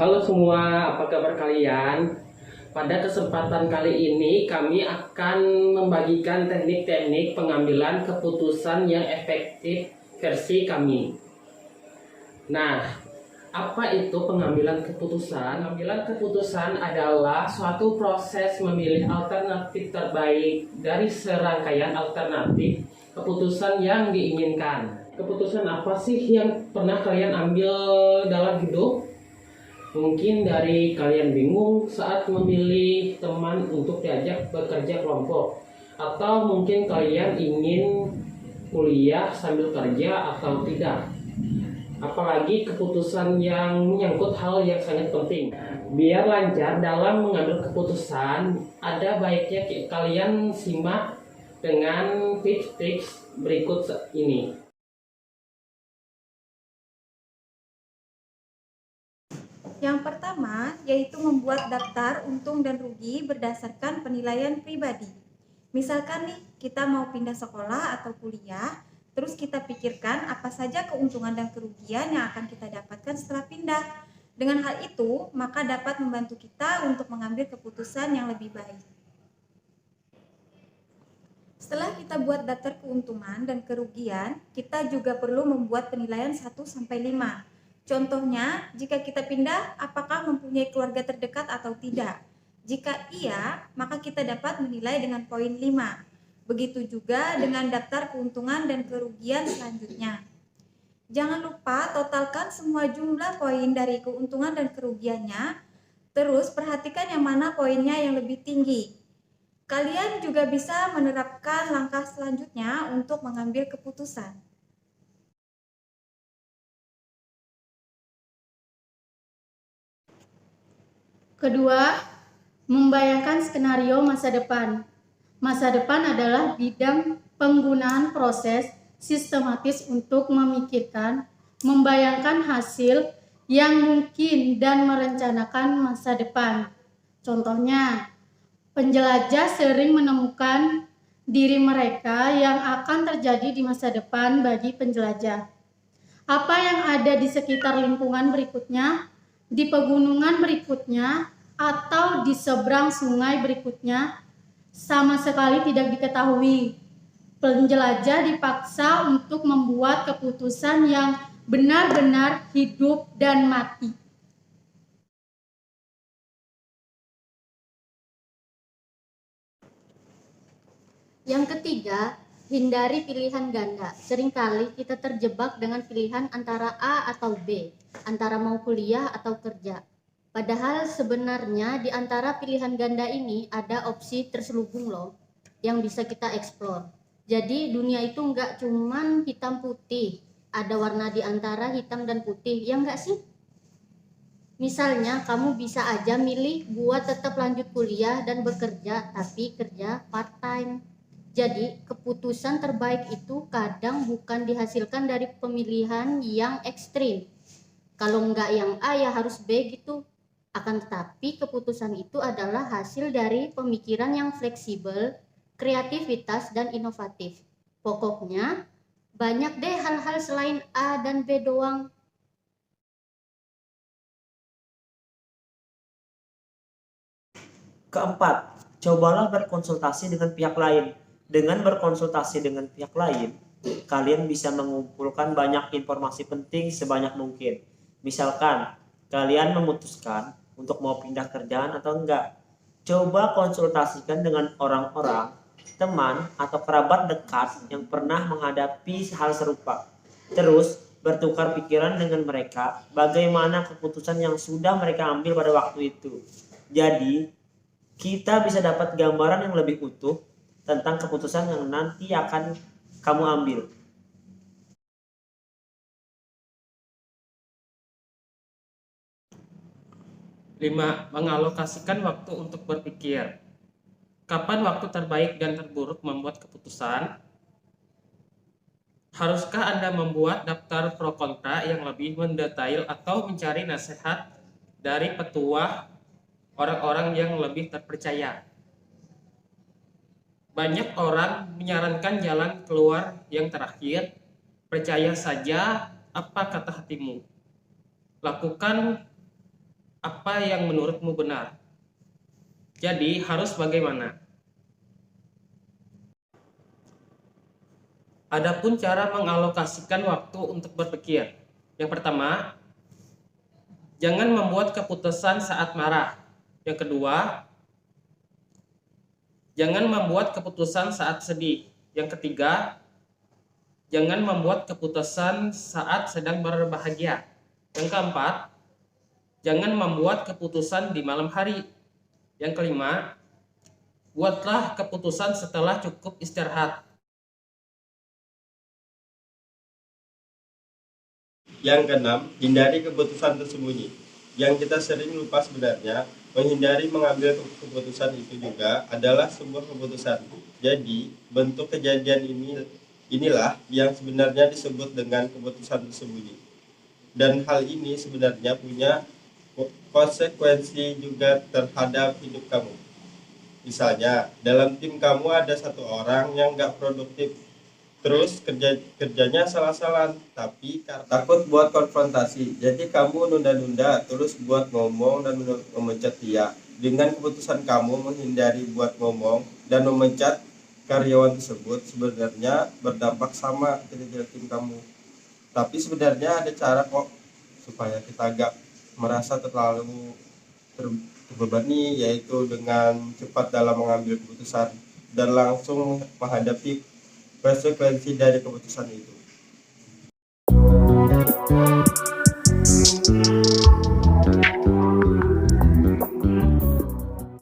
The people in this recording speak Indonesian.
Halo semua, apa kabar kalian? Pada kesempatan kali ini kami akan membagikan teknik-teknik pengambilan keputusan yang efektif versi kami. Nah, apa itu pengambilan keputusan? Pengambilan keputusan adalah suatu proses memilih alternatif terbaik dari serangkaian alternatif keputusan yang diinginkan. Keputusan apa sih yang pernah kalian ambil dalam hidup? Mungkin dari kalian bingung saat memilih teman untuk diajak bekerja kelompok, atau mungkin kalian ingin kuliah sambil kerja atau tidak. Apalagi keputusan yang menyangkut hal yang sangat penting. Biar lancar dalam mengambil keputusan, ada baiknya kalian simak dengan tips-tips berikut ini. Yang pertama yaitu membuat daftar untung dan rugi berdasarkan penilaian pribadi. Misalkan nih, kita mau pindah sekolah atau kuliah, terus kita pikirkan apa saja keuntungan dan kerugian yang akan kita dapatkan setelah pindah. Dengan hal itu, maka dapat membantu kita untuk mengambil keputusan yang lebih baik. Setelah kita buat daftar keuntungan dan kerugian, kita juga perlu membuat penilaian 1-5. Contohnya, jika kita pindah, apakah mempunyai keluarga terdekat atau tidak? Jika iya, maka kita dapat menilai dengan poin 5. Begitu juga dengan daftar keuntungan dan kerugian selanjutnya. Jangan lupa totalkan semua jumlah poin dari keuntungan dan kerugiannya, terus perhatikan yang mana poinnya yang lebih tinggi. Kalian juga bisa menerapkan langkah selanjutnya untuk mengambil keputusan. Kedua, membayangkan skenario masa depan. Masa depan adalah bidang penggunaan proses sistematis untuk memikirkan, membayangkan hasil yang mungkin dan merencanakan masa depan. Contohnya, penjelajah sering menemukan diri mereka yang akan terjadi di masa depan bagi penjelajah. Apa yang ada di sekitar lingkungan berikutnya, di pegunungan berikutnya, atau di seberang sungai berikutnya, sama sekali tidak diketahui. Penjelajah dipaksa untuk membuat keputusan yang benar-benar hidup dan mati. Yang ketiga, hindari pilihan ganda. Seringkali kita terjebak dengan pilihan antara A atau B, antara mau kuliah atau kerja. Padahal sebenarnya di antara pilihan ganda ini ada opsi terselubung loh, yang bisa kita eksplor. Jadi dunia itu nggak cuman hitam putih, ada warna di antara hitam dan putih, ya nggak sih? Misalnya kamu bisa aja milih buat tetap lanjut kuliah dan bekerja, tapi kerja part-time. Jadi, keputusan terbaik itu kadang bukan dihasilkan dari pemilihan yang ekstrim. Kalau enggak yang A ya harus B gitu. Akan tetapi keputusan itu adalah hasil dari pemikiran yang fleksibel, kreativitas, dan inovatif. Pokoknya, banyak deh hal-hal selain A dan B doang. Keempat, cobalah berkonsultasi dengan pihak lain. Dengan berkonsultasi dengan pihak lain, kalian bisa mengumpulkan banyak informasi penting sebanyak mungkin. Misalkan, kalian memutuskan untuk mau pindah kerjaan atau enggak. Coba konsultasikan dengan orang-orang, teman, atau kerabat dekat yang pernah menghadapi hal serupa. Terus, bertukar pikiran dengan mereka bagaimana keputusan yang sudah mereka ambil pada waktu itu. Jadi, kita bisa dapat gambaran yang lebih utuh tentang keputusan yang nanti akan kamu ambil. Lima, mengalokasikan waktu untuk berpikir. Kapan waktu terbaik dan terburuk membuat keputusan? Haruskah Anda membuat daftar pro kontra yang lebih mendetail atau mencari nasihat dari petuah orang-orang yang lebih terpercaya? Banyak orang menyarankan jalan keluar yang terakhir, percaya saja apa kata hatimu. Lakukan apa yang menurutmu benar. Jadi harus bagaimana? Adapun cara mengalokasikan waktu untuk berpikir. Yang pertama, jangan membuat keputusan saat marah. Yang kedua, jangan membuat keputusan saat sedih. Yang ketiga, jangan membuat keputusan saat sedang berbahagia. Yang keempat, jangan membuat keputusan di malam hari. Yang kelima, buatlah keputusan setelah cukup istirahat. Yang keenam, hindari keputusan tersembunyi. Yang kita sering lupa sebenarnya, menghindari mengambil keputusan itu juga adalah sebuah keputusan. Jadi, bentuk kejadian inilah yang sebenarnya disebut dengan keputusan tersembunyi. Dan hal ini sebenarnya punya konsekuensi juga terhadap hidup kamu. Misalnya, dalam tim kamu ada satu orang yang nggak produktif, terus kerjanya salah-salah, tapi takut buat konfrontasi. Jadi kamu nunda-nunda, terus buat ngomong dan memecat dia. Dengan keputusan kamu menghindari buat ngomong dan memecat karyawan tersebut sebenarnya berdampak sama ke tim kamu. Tapi sebenarnya ada cara kok supaya kita gak merasa terlalu terbebani, yaitu dengan cepat dalam mengambil keputusan dan langsung menghadapi konsekuensi dari keputusan itu.